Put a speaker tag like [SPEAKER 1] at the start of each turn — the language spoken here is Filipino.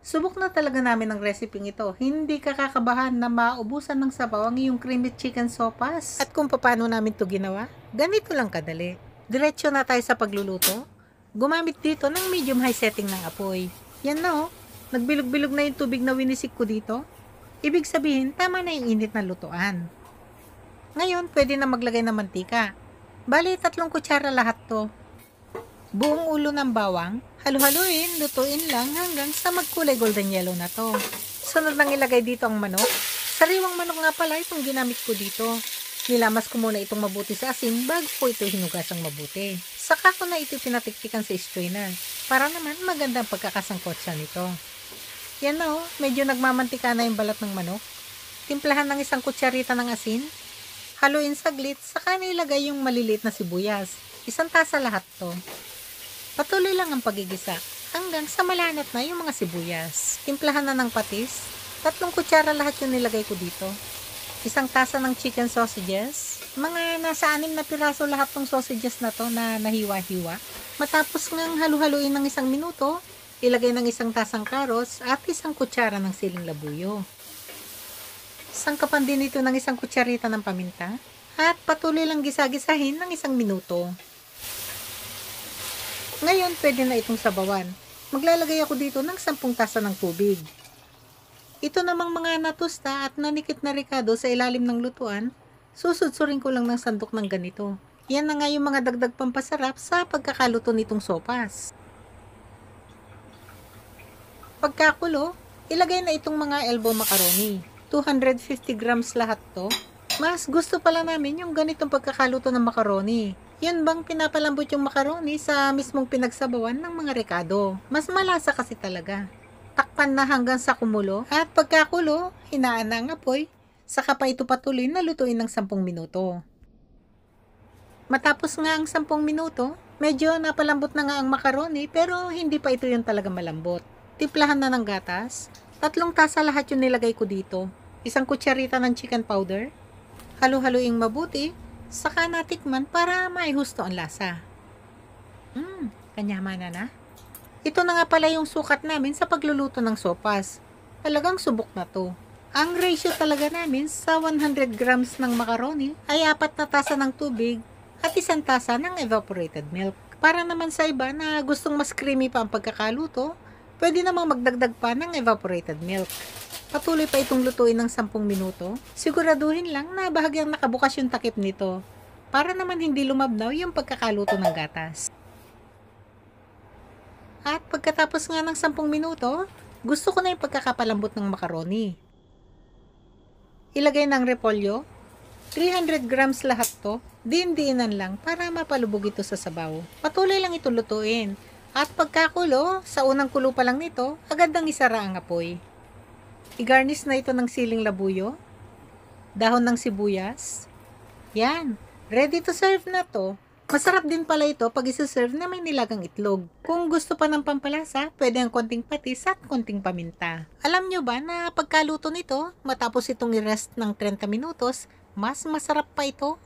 [SPEAKER 1] Subok na talaga namin ang recipe ito. Hindi ka kakabahan na maubusan ng sabaw ang iyong creamy chicken sopas. At kung paano namin ito ginawa, ganito lang kadali. Diretso na tayo sa pagluluto. Gumamit dito ng medium high setting ng apoy. Yan na oh, nagbilog-bilog na yung tubig na winisik ko dito. Ibig sabihin, tama na yung init na lutuan. Ngayon, pwede na maglagay ng mantika. Bali, 3 kutsara lahat to. Buong ulo ng bawang, halu-haluin, lutuin lang hanggang sa magkulay golden yellow na to. Sunod nang ilagay dito ang manok. Sariwang manok nga pala itong ginamit ko dito. Nilamas ko muna itong mabuti sa asin bago ko ito hinugasang mabuti. Saka ko na ito pinatiktikan sa strainer para naman magandang pagkakasangkot siya nito. Yan na oh, medyo nagmamantika na yung balat ng manok. Timplahan ng 1 kutsarita ng asin. Haluin saglit, saka nilagay yung maliliit na sibuyas. 1 tasa lahat to. Patuloy lang ang pagigisa hanggang sa malanat na yung mga sibuyas. Timplahan na ng patis. 3 kutsara lahat yung nilagay ko dito. 1 tasa ng chicken sausages. Mga nasa 6 na piraso lahat ng sausages na to na nahiwa-hiwa. Matapos ngang halu-haluin ng 1 minuto, ilagay ng 1 tasang carrots at 1 kutsara ng siling labuyo. Sangkapan din ito ng 1 kutsarita ng paminta at patuloy lang gisa-gisahin ng 1 minuto. Ngayon, pwede na itong sabawan. Maglalagay ako dito ng 10 tasa ng tubig. Ito namang mga natusta at nanikit na ricado sa ilalim ng lutuan, susudsurin ko lang ng sandok ng ganito. Yan na nga yung mga dagdag pampasarap sa pagkakaluto nitong sopas. Pagkakulo, ilagay na itong mga elbow macaroni. 250 grams lahat to. Mas gusto pala namin yung ganitong pagkakaluto ng macaroni. Yun bang pinapalambot yung macaroni sa mismong pinagsabawan ng mga ricado. Mas malasa kasi talaga. Takpan na hanggang sa kumulo at pagkakulo, hinaan na ang apoy, saka pa ito patuloy na lutuin ng 10 minuto. Matapos nga ang 10 minuto, medyo napalambot na nga ang macaroni pero hindi pa ito yung talaga malambot. Timplahan na ng gatas. 3 tasa lahat yung nilagay ko dito. 1 kutsarita ng chicken powder. Halu-haluing mabuti, saka natikman para maihusto ang lasa. Kanyama na. Ito na nga pala yung sukat namin sa pagluluto ng sopas. Talagang subok na to. Ang ratio talaga namin sa 100 grams ng macaroni ay 4 na tasa ng tubig at 1 tasa ng evaporated milk. Para naman sa iba na gustong mas creamy pa ang pagkakaluto, pwede namang magdagdag pa ng evaporated milk. Patuloy pa itong lutuin ng 10 minuto. Siguraduhin lang na bahagyang nakabukas yung takip nito para naman hindi lumabnaw yung pagkakaluto ng gatas. At pagkatapos nga ng 10 minuto, gusto ko na yung pagkakapalambot ng macaroni. Ilagay ng repolyo. 300 grams lahat to. Diin-diinan lang para mapalubog ito sa sabaw. Patuloy lang ito lutuin. At pagkakulo, sa unang kulo pa lang nito, agad nang isara ang apoy. I-garnish na ito ng siling labuyo, dahon ng sibuyas. Yan, ready to serve na to. Masarap din pala ito pag isa-serve na may nilagang itlog. Kung gusto pa ng pampalasa, pwede ang konting patis at konting paminta. Alam nyo ba na pagkaluto nito, matapos itong i-rest ng 30 minutos, mas masarap pa ito?